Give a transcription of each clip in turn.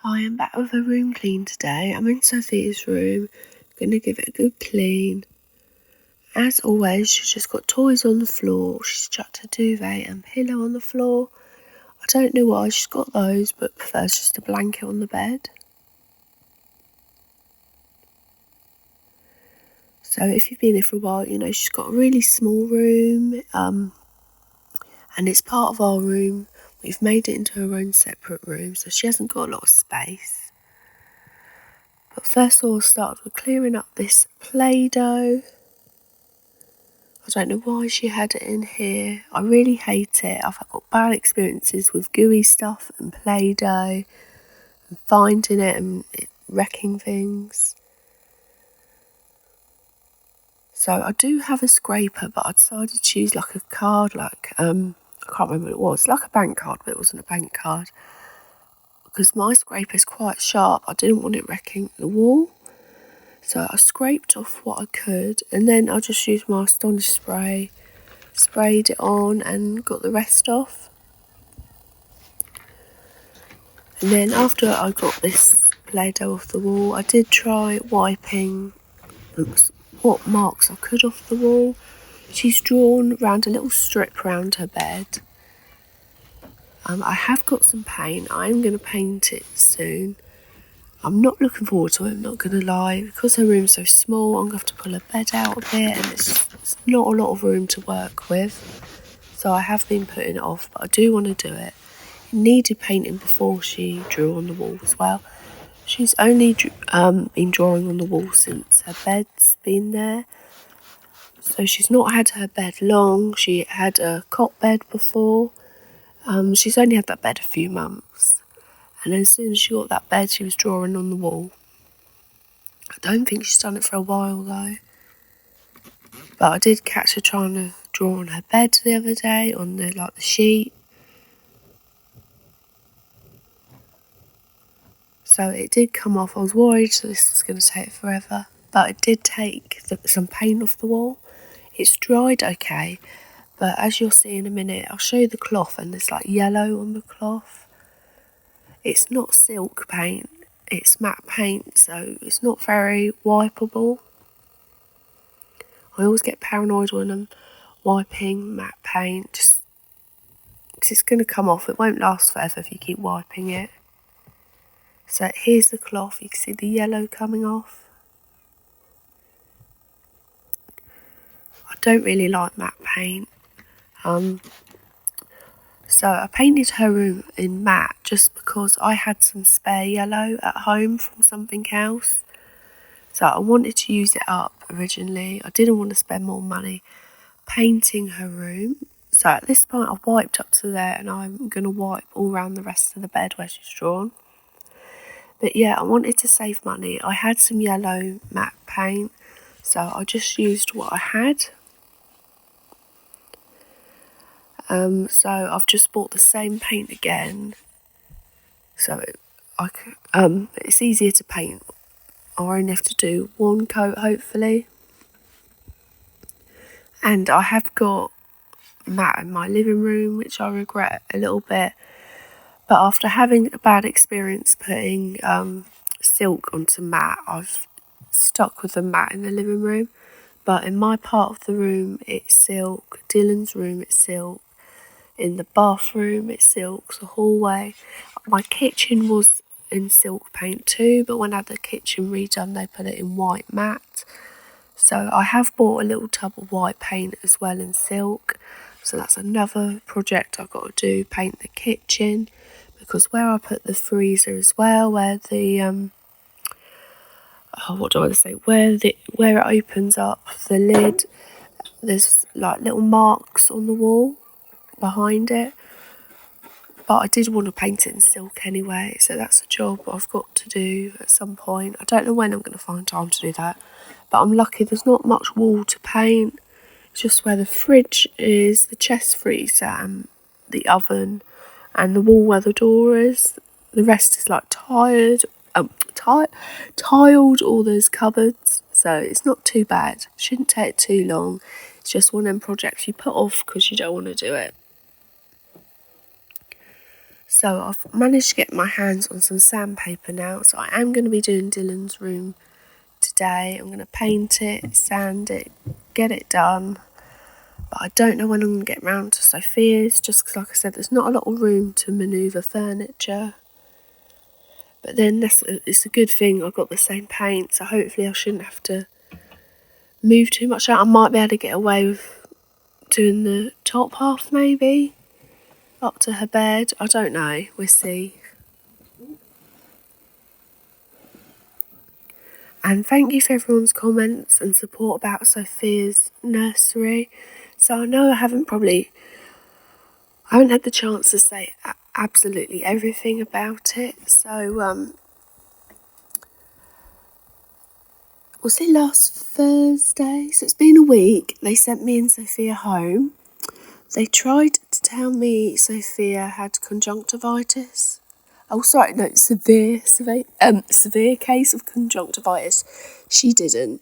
Hi, I'm back with a room clean today. I'm in Sophia's room, gonna give it a good clean. As always, she's just got toys on the floor. She's chucked her duvet and pillow on the floor. I don't know why she's got those, but prefers just a blanket on the bed. So if you've been here for a while, you know she's got a really small room, and it's part of our room. We've made it into her own separate room, so she hasn't got a lot of space. But first of all, I started with clearing up this Play-Doh. I don't know why she had it in here. I really hate it. I've got bad experiences with gooey stuff and Play-Doh and finding it and it wrecking things. So I do have a scraper, but I decided to use like a card, I can't remember what it was, like a bank card, but it wasn't a bank card. Because my scraper is quite sharp, I didn't want it wrecking the wall. So I scraped off what I could, and then I just used my Astonish spray, sprayed it on and got the rest off. And then after I got this Play-Doh off the wall, I did try wiping what marks I could off the wall. She's drawn around a little strip around her bed. I have got some paint. I'm going to paint it soon. I'm not looking forward to it, I'm not going to lie. Because her room's so small, I'm going to have to pull her bed out a bit, and it's not a lot of room to work with. So I have been putting it off, but I do want to do it. It needed painting before she drew on the wall as well. She's only been drawing on the wall since her bed's been there. So she's not had her bed long. She had a cot bed before. She's only had that bed a few months. And as soon as she got that bed, she was drawing on the wall. I don't think she's done it for a while though. But I did catch her trying to draw on her bed the other day, on the sheet. So it did come off. I was worried that this was going to take forever. But it did take some paint off the wall. It's dried okay. But as you'll see in a minute, I'll show you the cloth, and there's like yellow on the cloth. It's not silk paint. It's matte paint, so it's not very wipeable. I always get paranoid when I'm wiping matte paint, just because it's going to come off. It won't last forever if you keep wiping it. So here's the cloth. You can see the yellow coming off. I don't really like matte paint. So I painted her room in matte just because I had some spare yellow at home from something else. So I wanted to use it up originally. I didn't want to spend more money painting her room. So at this point I've wiped up to there, and I'm going to wipe all around the rest of the bed where she's drawn. But yeah, I wanted to save money. I had some yellow matte paint, so I just used what I had. So I've just bought the same paint again. So it's easier to paint. I only have to do one coat hopefully. And I have got matte in my living room, which I regret a little bit. But after having a bad experience putting silk onto matte, I've stuck with the matte in the living room. But in my part of the room, it's silk. Dylan's room, it's silk. In the bathroom, it's silk. The hallway. My kitchen was in silk paint too, but when I had the kitchen redone, they put it in white matte. So I have bought a little tub of white paint as well in silk. So that's another project I've got to do, paint the kitchen. Because where I put the freezer as well, where the where it opens up the lid, there's like little marks on the wall behind it. But I did want to paint it in silk anyway, so that's a job I've got to do at some point. I don't know when I'm going to find time to do that, but I'm lucky there's not much wall to paint. It's just where the fridge is, the chest freezer and the oven, and the wall where the door is. The rest is like tiled, all those cupboards, so it's not too bad. Shouldn't take too long. It's just one of them projects you put off because you don't want to do it. So I've managed to get my hands on some sandpaper now, so I am going to be doing Dylan's room today. I'm going to paint it, sand it, get it done. But I don't know when I'm going to get round to Sophia's, just because, like I said, there's not a lot of room to manoeuvre furniture. But then it's a good thing I've got the same paint, so hopefully I shouldn't have to move too much out. I might be able to get away with doing the top half maybe, up to her bed. I don't know, we'll see. And thank you for everyone's comments and support about Sophia's nursery. So I know I haven't had the chance to say absolutely everything about it. So, was it last Thursday? So it's been a week. They sent me and Sophia home. They tried to tell me Sophia had conjunctivitis. Oh, sorry, no, severe case of conjunctivitis. She didn't.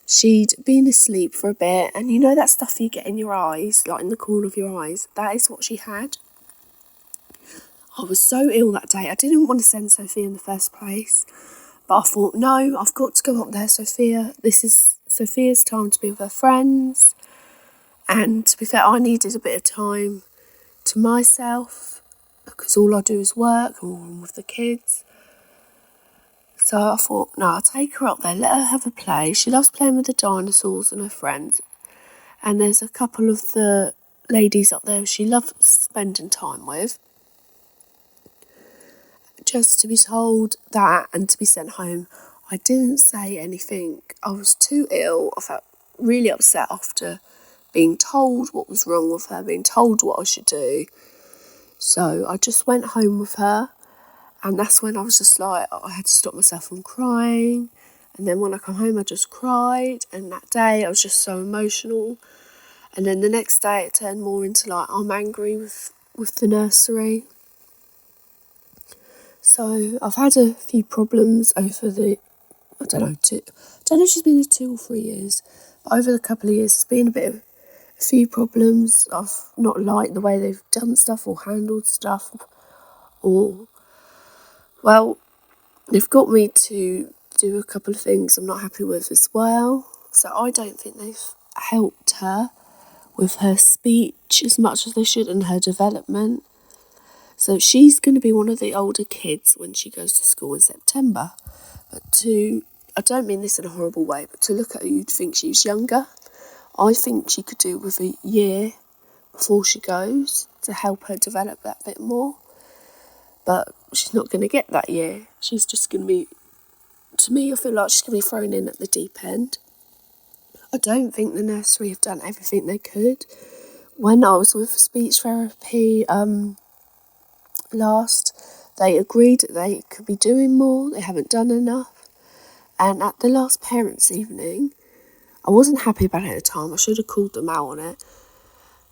She'd been asleep for a bit, and you know that stuff you get in your eyes, like in the corner of your eyes? That is what she had. I was so ill that day. I didn't want to send Sophia in the first place, but I thought, no, I've got to go up there, Sophia. This is Sophia's time to be with her friends. And to be fair, I needed a bit of time to myself, because all I do is work, or I'm with the kids. So I thought, no, I'll take her up there, let her have a play. She loves playing with the dinosaurs and her friends. And there's a couple of the ladies up there she loves spending time with. Just to be told that and to be sent home, I didn't say anything. I was too ill. I felt really upset after being told what was wrong with her, being told what I should do. So I just went home with her, and that's when I was just like, I had to stop myself from crying. And then when I come home, I just cried, and that day I was just so emotional. And then the next day it turned more into like, I'm angry with the nursery. So I've had a few problems over I don't know if she's been there 2 or 3 years, but over the couple of years there's been a few problems. I've not liked the way they've done stuff or handled stuff, or, well, they've got me to do a couple of things I'm not happy with as well. So I don't think they've helped her with her speech as much as they should and her development. So she's going to be one of the older kids when she goes to school in September. But I don't mean this in a horrible way, but to look at her, you'd think she was younger. I think she could do with a year before she goes to help her develop that bit more. But she's not going to get that year. She's just going to be, to me, I feel like she's going to be thrown in at the deep end. I don't think the nursery have done everything they could. When I was with speech therapy last, they agreed that they could be doing more. They haven't done enough. And at the last parents' evening, I wasn't happy about it at the time. I should have called them out on it.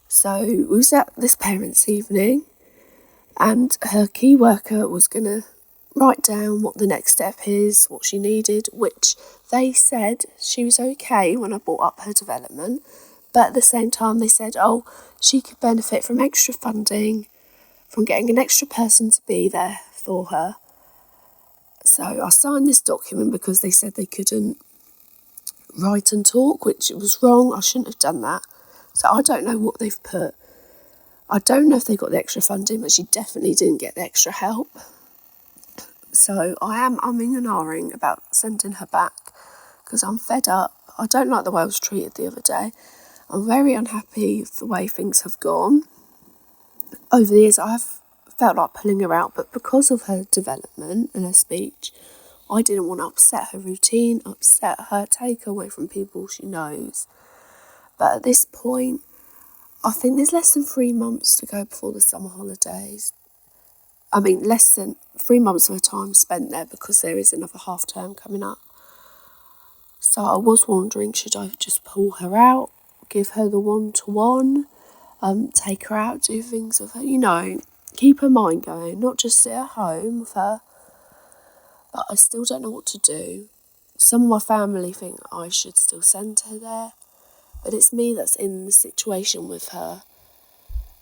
So we was at this parents' evening, and her key worker was going to write down what the next step is, what she needed, which they said she was okay when I brought up her development. But at the same time, they said, she could benefit from extra funding, from getting an extra person to be there for her. So I signed this document because they said they couldn't write and talk, which was wrong. I shouldn't have done that. So I don't know what they've put. I don't know if they got the extra funding, but she definitely didn't get the extra help. So I am umming and ahhing about sending her back because I'm fed up. I don't like the way I was treated the other day. I'm very unhappy with the way things have gone. Over the years, I've felt like pulling her out, but because of her development and her speech, I didn't want to upset her routine, upset her, take her away from people she knows. But at this point, I think there's less than 3 months to go before the summer holidays. I mean, less than 3 months of her time spent there because there is another half term coming up. So I was wondering, should I just pull her out, give her the one-to-one, take her out, do things with her, keep her mind going, not just sit at home with her. But I still don't know what to do. Some of my family think I should still send her there, but it's me that's in the situation with her.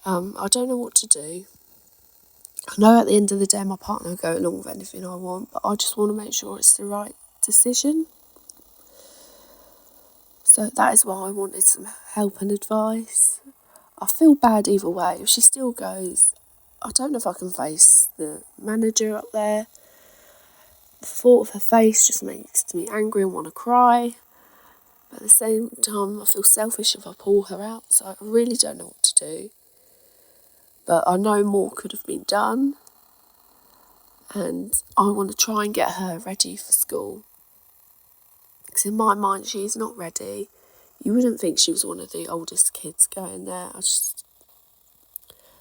I don't know what to do. I know at the end of the day my partner will go along with anything I want, but I just want to make sure it's the right decision. So that is why I wanted some help and advice. I feel bad either way. If she still goes, I don't know if I can face the manager up there. The thought of her face just makes me angry and want to cry. But at the same time, I feel selfish if I pull her out, so I really don't know what to do. But I know more could have been done, and I want to try and get her ready for school. Because in my mind, she's not ready. You wouldn't think she was one of the oldest kids going there.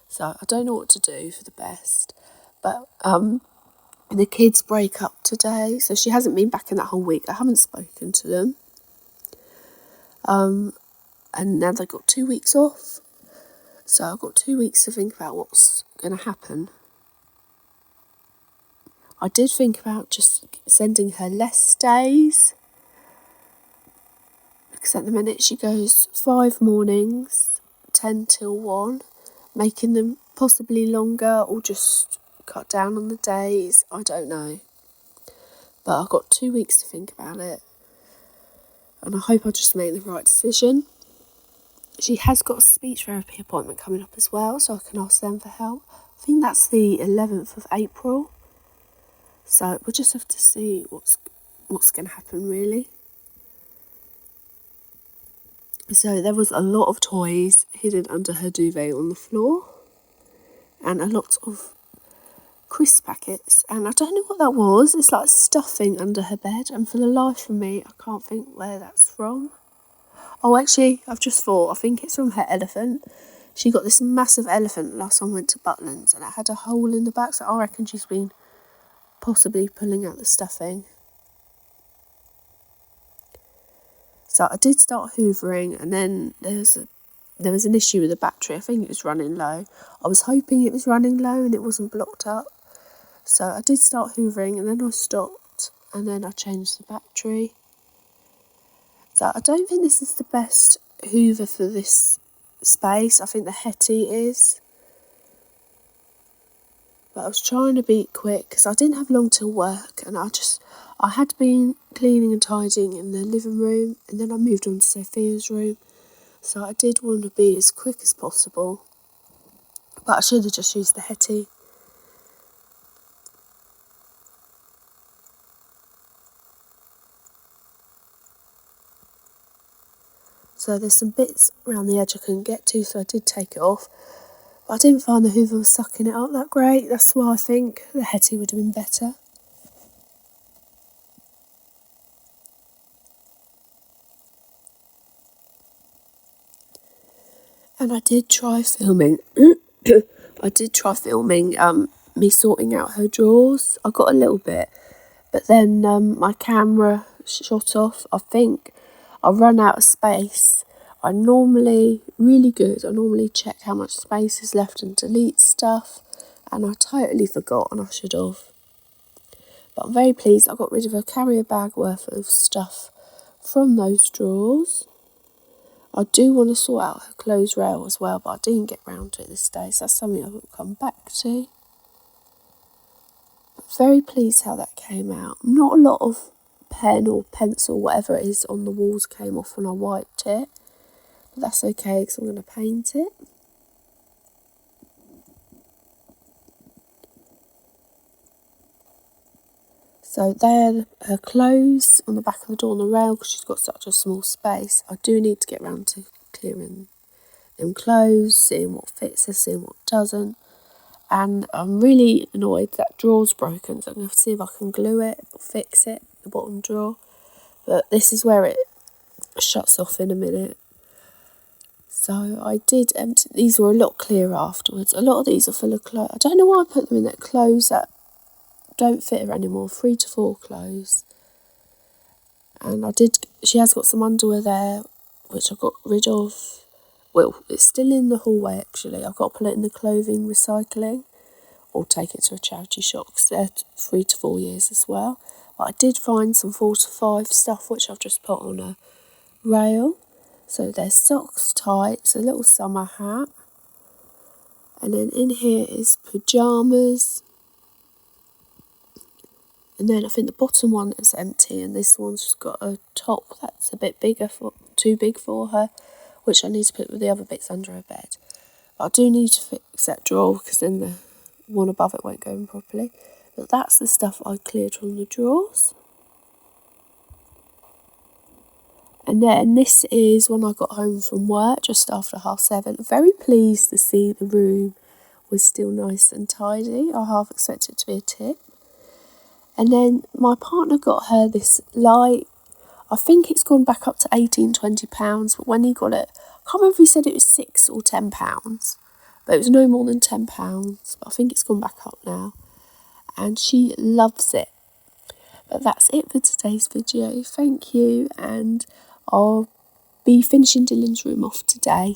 So I don't know what to do for the best. But the kids break up today, so she hasn't been back in that whole week. I haven't spoken to them. And now they've got 2 weeks off. So I've got 2 weeks to think about what's going to happen. I did think about just sending her less days. Because at the minute she goes 5 mornings, 10 till 1, making them possibly longer or just cut down on the days. I don't know. But I've got 2 weeks to think about it. And I hope I just make the right decision. She has got a speech therapy appointment coming up as well, so I can ask them for help. I think that's the 11th of April. So we'll just have to see what's going to happen, really. So there was a lot of toys hidden under her duvet on the floor. And a lot of crisp packets. And I don't know what that was. It's like stuffing under her bed. And for the life of me, I can't think where that's from. Oh, actually, I've just thought, I think it's from her elephant. She got this massive elephant last time I went to Butlins, and it had a hole in the back, so I reckon she's been possibly pulling out the stuffing. So I did start hoovering, and then there was an issue with the battery. I think it was running low. I was hoping it was running low and it wasn't blocked up. So I did start hoovering, and then I stopped, and then I changed the battery. So I don't think this is the best hoover for this space. I think the Hetty is. But I was trying to be quick because I didn't have long till work, and I had been cleaning and tidying in the living room, and then I moved on to Sophia's room. So I did want to be as quick as possible. But I should have just used the Hetty. So there's some bits around the edge I couldn't get to, so I did take it off. But I didn't find the hoover was sucking it up that great. That's why I think the Hetty would have been better. And I did try filming. Me sorting out her drawers. I got a little bit, but then my camera shot off. I think I run out of space. I'm normally really good. I normally check how much space is left and delete stuff, and I totally forgot, and I should have. But I'm very pleased I got rid of a carrier bag worth of stuff from those drawers. I do want to sort out her clothes rail as well, but I didn't get round to it this day, so that's something I will come back to. But very pleased how that came out. Not a lot of pen or pencil, whatever it is, on the walls came off when I wiped it, but that's okay because I'm going to paint it. So there, her clothes on the back of the door on the rail, because she's got such a small space. I do need to get round to clearing them clothes, seeing what fits her, seeing what doesn't. And I'm really annoyed that drawer's broken, so I'm going to see if I can glue it or fix it, the bottom drawer. But this is where it shuts off in a minute. So I did empty. These were a lot clearer afterwards. A lot of these are full of clothes. I don't know why I put them in there. Clothes that don't fit her anymore. 3 to 4 clothes. And she has got some underwear there, which I got rid of. Well, it's still in the hallway actually. I've got to put it in the clothing recycling or take it to a charity shop because they're 3 to 4 years as well. But I did find some 4 to 5 stuff which I've just put on a rail. So there's socks, tights, a little summer hat, And then in here is pyjamas. And then I think the bottom one is empty, and this one's just got a top that's a bit too big for her, which I need to put with the other bits under her bed. But I do need to fix that drawer because then the one above it won't go in properly. But that's the stuff I cleared from the drawers. And then this is when I got home from work just after 7:30. Very pleased to see the room was still nice and tidy. I half expected it to be a tip. And then my partner got her this light. I think it's gone back up to £18-20, but when he got it, I can't remember if he said it was £6 or £10, but it was no more than £10. But I think it's gone back up now, and she loves it. But that's it for today's video. Thank you, and I'll be finishing Dylan's room off today.